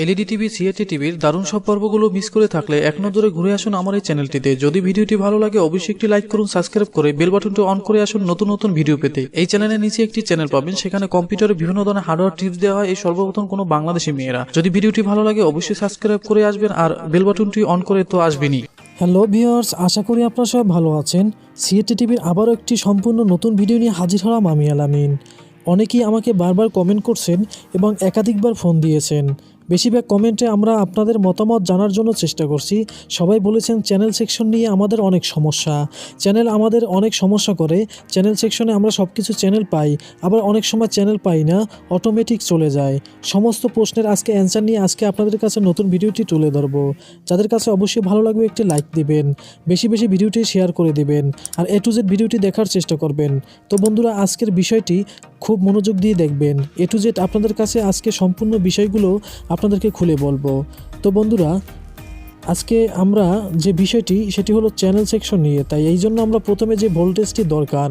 LED TV CRT টিভির দারুণ সব পর্বগুলো মিস করে থাকলে এক নজরে ঘুরে আসুন আমার এই চ্যানেলটিতে। যদি ভিডিওটি ভালো লাগে অবশ্যই একটি লাইক করুন, সাবস্ক্রাইব করে বেল বাটনটি অন করে আসুন নতুন নতুন ভিডিও পেতে। এই চ্যানেলের নিচে একটি চ্যানেল পাবেন, সেখানে কম্পিউটারে বিভিন্ন ধরনের হার্ডওয়্যার টিপস দেওয়া হয় এই সর্বপ্রথম কোনো বাংলাদেশি মেয়েরা। যদি ভিডিওটি ভালো লাগে অবশ্যই সাবস্ক্রাইব করে আসবেন আর বেল বাটনটি অন করে তো আসবেনই। হ্যালো ভিউয়ার্স, আশা করি আপনারা সবাই ভালো আছেন। সিআরটি টিভির আবারও একটি সম্পূর্ণ নতুন ভিডিও নিয়ে হাজির হলাম আমি আলামিন। অনেকেই আমাকে বারবার কমেন্ট করছেন এবং একাধিকবার ফোন দিয়েছেন। বেশিরভাগ কমেন্টে আমরা আপনাদের মতামত জানার জন্য চেষ্টা করছি। সবাই বলেছেন চ্যানেল সেকশন নিয়ে আমাদের অনেক সমস্যা, চ্যানেল আমাদের অনেক সমস্যা করে। চ্যানেল সেকশনে আমরা সব কিছু চ্যানেল পাই, আবার অনেক সময় চ্যানেল পাই না, অটোমেটিক চলে যায়। সমস্ত প্রশ্নের আজকে অ্যান্সার নিয়ে আজকে আপনাদের কাছে নতুন ভিডিওটি তুলে ধরবো। যাদের কাছে অবশ্যই ভালো লাগবে একটি লাইক দিবেন, বেশি বেশি ভিডিওটি শেয়ার করে দিবেন আর A to Z ভিডিওটি দেখার চেষ্টা করবেন। তো বন্ধুরা, আজকের বিষয়টি খুব মনোযোগ দিয়ে দেখবেন। A to Z আপনাদের কাছে আজকে সম্পূর্ণ বিষয়গুলো আপনাদেরকে খুলে বলবো। তো বন্ধুরা, আজকে আমরা যে বিষয়টি সেটি হলো চ্যানেল সেকশন নিয়ে। তাই এই জন্য আমরা প্রথমে যে ভোল্টেজটি দরকার,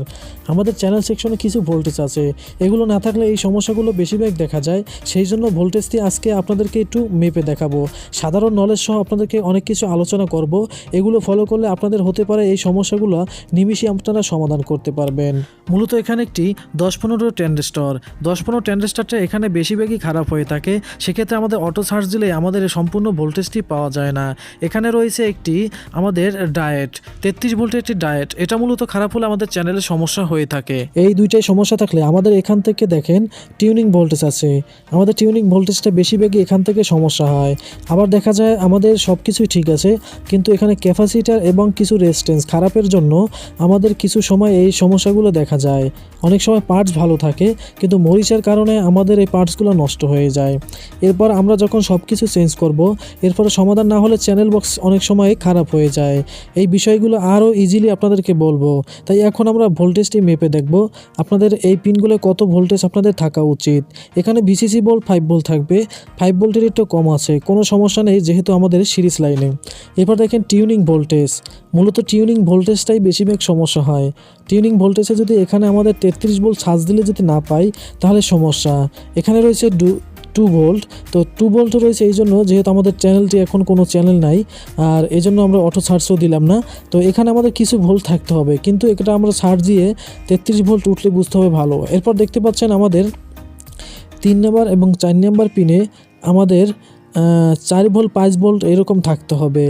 আমাদের চ্যানেল সেকশনে কিছু ভোল্টেজ আছে, এগুলো না থাকলে এই সমস্যাগুলো বেশিরভাগ দেখা যায়। সেই জন্য ভোল্টেজটি আজকে আপনাদেরকে একটু মেপে দেখাবো। সাধারণ নলেজ সহ আপনাদেরকে অনেক কিছু আলোচনা করব। এগুলো ফলো করলে আপনাদের হতে পারে এই সমস্যাগুলো নিমিষে আপনারা সমাধান করতে পারবেন। মূলত এখানে একটি 10-15 ট্রানজিস্টর, 10-15 ট্রানজিস্টরটা এখানে বেশিরভাগই খারাপ হয়ে থাকে। সেক্ষেত্রে আমাদের অটো চার্জ দিলে আমাদের সম্পূর্ণ ভোল্টেজটি পাওয়া যায় না। এখানে রয়েছে একটি আমাদের ডায়েট, 33 ভোল্টের একটি ডায়েট, এটা মূলত খারাপ হলে আমাদের চ্যানেলে সমস্যা হয়ে থাকে। এই দুইটাই সমস্যা থাকলে আমাদের এখান থেকে দেখেন টিউনিং ভোল্টেজ আছে, আমাদের টিউনিং ভোল্টেজটা বেশিরভাগই এখান থেকে সমস্যা হয়। আবার দেখা যায় আমাদের সব কিছুই ঠিক আছে, কিন্তু এখানে ক্যাপাসিটার এবং কিছু রেজিস্ট্যান্স খারাপের জন্য আমাদের কিছু সময় এই সমস্যাগুলো দেখা যায়। অনেক সময় পার্টস ভালো থাকে কিন্তু মরিচের কারণে আমাদের এই পার্টসগুলো নষ্ট হয়ে যায়। এরপর আমরা যখন সব কিছু চেঞ্জ করব, এরপরে সমাধান না হলে চ্যানেল বক্স অনেক সময় খারাপ হয়ে যায়। এই বিষয়গুলো আরও ইজিলি আপনাদেরকে বলবো। তাই এখন আমরা ভোল্টেজটি মেপে দেখব আপনাদের এই পিনগুলো কত ভোল্টেজ আপনাদের থাকা উচিত। এখানে ভিসিসি ভোল্ট 5 ভোল্ট থাকবে, 5 ভোল্টের একটু কম আছে, কোনো সমস্যা নেই যেহেতু আমাদের সিরিজ লাইনে। এরপর দেখেন টিউনিং ভোল্টেজ, মূলত টিউনিং ভোল্টেজটাই বেশিরভাগ সমস্যা হয়। টিউনিং ভোল্টেজে যদি এখানে আমাদের 33 ভোল্ট চার্জ দিলে যদি না পাই তাহলে সমস্যা। এখানে রয়েছে 2 ভোল্ট, তো 2 ভোল্ট রয়েছে এই জন্য যেহেতু আমাদের চ্যানেলটি এখন কোনো চ্যানেল নাই, আর এই জন্য আমরা অটো চার্জও দিলাম না। তো এখানে আমাদের কিছু ভোল্ট থাকতে হবে, কিন্তু এটা আমরা চার্জ দিয়ে 33 ভোল্ট উঠলে বুঝতে হবে ভালো। এরপর দেখতে পাচ্ছেন আমাদের 3 নম্বর এবং 4 নম্বর পিনে আমাদের 4 ভোল্ট 5 ভোল্ট এরকম থাকতে হবে।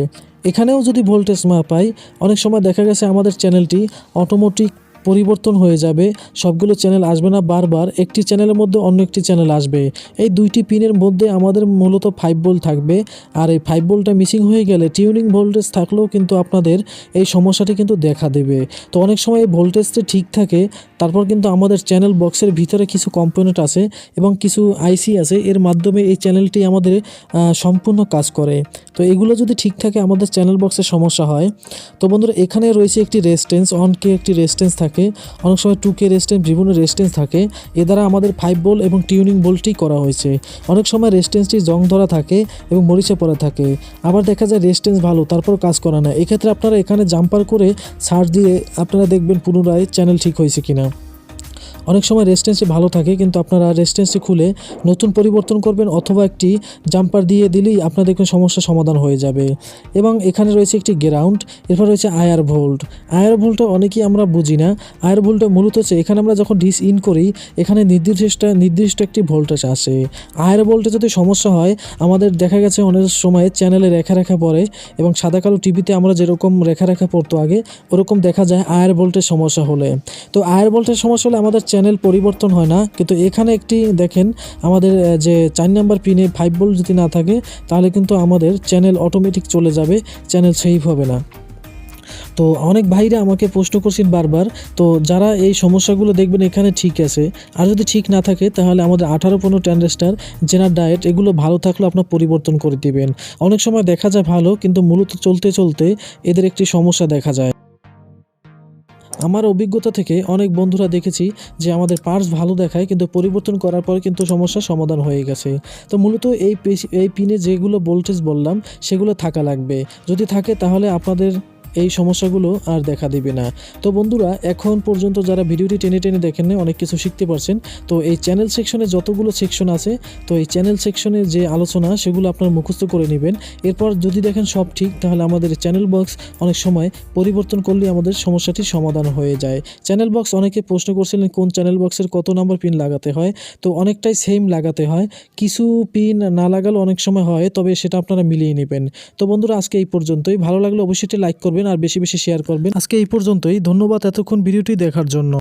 এখানেও যদি ভোল্টেজ না পাই, অনেক সময় দেখা গেছে আমাদের চ্যানেলটি অটোমেটিক পরিবর্তন হয়ে যাবে, সবগুলো চ্যানেল আসবে না, বারবার একটি চ্যানেলের মধ্যে অন্য একটি চ্যানেল আসবে। এই দুইটি পিনের মধ্যে আমাদের মূলত 5 ভোল্ট থাকবে, আর এই 5 ভোল্টটা মিসিং হয়ে গেলে টিউনিং ভোল্টেজ থাকলেও কিন্তু আপনাদের এই সমস্যাটি কিন্তু দেখা দেবে। তো অনেক সময় এই ভোল্টেজটা ঠিক থাকে, তারপর কিন্তু আমাদের চ্যানেল বক্সের ভিতরে কিছু কম্পোনেন্ট আছে এবং কিছু আইসি আছে, এর মাধ্যমে এই চ্যানেলটি আমাদের সম্পূর্ণ কাজ করে। তো এগুলো যদি ঠিক থাকে আমাদের চ্যানেল বক্সের সমস্যা হয়। তো বন্ধুরা, এখানে রয়েছে একটি রেজিস্ট্যান্স, 1K একটি রেজিস্ট্যান্স থাকে, অনেক সময় 2K রেজিস্ট্যান্স, বিভিন্ন রেজিস্ট্যান্স থাকে। এ দ্বারা আমাদের 5 ভোল্ট এবং টিউনিং ভোল্টই করা হয়েছে। অনেক সময় রেজিস্ট্যান্সটি জং ধরা থাকে এবং মরিচে পড়া থাকে, আবার দেখা যায় রেজিস্ট্যান্স ভালো তারপর কাজ করা না। এক্ষেত্রে আপনারা এখানে জাম্পার করে সার্চ দিয়ে আপনারা দেখবেন পুনরায় চ্যানেল ঠিক হয়েছে কিনা। অনেক সময় রেজিস্ট্যান্সটি ভালো থাকে, কিন্তু আপনারা রেজিস্ট্যান্সটি খুলে নতুন পরিবর্তন করবেন অথবা একটি জাম্পার দিয়ে দিলেই আপনার দেখবেন সমস্যার সমাধান হয়ে যাবে। এবং এখানে রয়েছে একটি গ্রাউন্ড, এরপর রয়েছে আয়ার ভোল্ট। আয়ার ভোল্টটা অনেকেই আমরা বুঝি না। আয়ার ভোল্টটা মূলত হচ্ছে এখানে আমরা যখন ডিস ইন করি এখানে নির্দিষ্ট একটি ভোল্টেজ আসে। আয়ার ভোল্টে যদি সমস্যা হয়, আমাদের দেখা গেছে অনেক সময় চ্যানেলে রেখা পড়ে এবং সাদা কালো টিভিতে আমরা যেরকম রেখা পড়তো আগে ওরকম দেখা যায় আয়ার ভোল্টের সমস্যা হলে। তো আয়ার ভোল্টের সমস্যা হলে আমাদের চ্যানেল পরিবর্তন হয় না, কিন্তু এখানে একটি দেখেন আমাদের যে 4 নম্বর পিনে 5 ভোল্ট যদি না থাকে তাহলে কিন্তু আমাদের চ্যানেল অটোমেটিক চলে যাবে, চ্যানেল সেভ হবে না। তো অনেক ভাইরা আমাকে প্রশ্ন করছেন বারবার, তো যারা এই সমস্যাগুলো দেখবেন এখানে ঠিক আছে, আর যদি ঠিক না থাকে তাহলে আমাদের 18-15 ট্রানজিস্টর জেনার ডায়েট এগুলো ভালো থাকলে আপনার পরিবর্তন করে দিবেন। অনেক সময় দেখা যায় ভালো, কিন্তু মূলত চলতে চলতে এদের একটি সমস্যা দেখা যায়। আমার অভিজ্ঞতা থেকে অনেক বন্ধুরা দেখেছি যে আমাদের পার্টস ভালো দেখায়, কিন্তু পরিবর্তন করার পর কিন্তু সমস্যার সমাধান হয়ে গেছে। তো মূলত এই পিনে যেগুলো ভোল্টেজ বললাম সেগুলো থাকা লাগবে, যদি থাকে তাহলে আপনাদের এই সমস্যাগুলো আর দেখা দিবে না। তো বন্ধুরা, এখন পর্যন্ত যারা ভিডিওটি টেনে টেনে দেখেন অনেক কিছু শিখতে পারছেন। তো এই চ্যানেল সেকশনে যতগুলো সেকশন আছে, তো এই চ্যানেল সেকশনের যে আলোচনা সেগুলো আপনারা মুখস্থ করে নেবেন। এরপর যদি দেখেন সব ঠিক, তাহলে আমাদের চ্যানেল বক্স অনেক সময় পরিবর্তন করলে আমাদের সমস্যাটির সমাধান হয়ে যায়। চ্যানেল বক্স অনেকে প্রশ্ন করছিলেন কোন চ্যানেল বক্সের কত নাম্বার পিন লাগাতে হয়। তো অনেকটাই সেম লাগাতে হয়, কিছু পিন না লাগালে অনেক সময় হয়, তবে সেটা আপনারা মিলিয়ে নেবেন। তো বন্ধুরা, আজকে এই পর্যন্তই। ভালো লাগলে অবশ্যই লাইক করবেন আর বেশি বেশি শেয়ার করবেন। আজকে এই পর্যন্তই। ধন্যবাদ এতক্ষণ ভিডিওটি দেখার জন্য।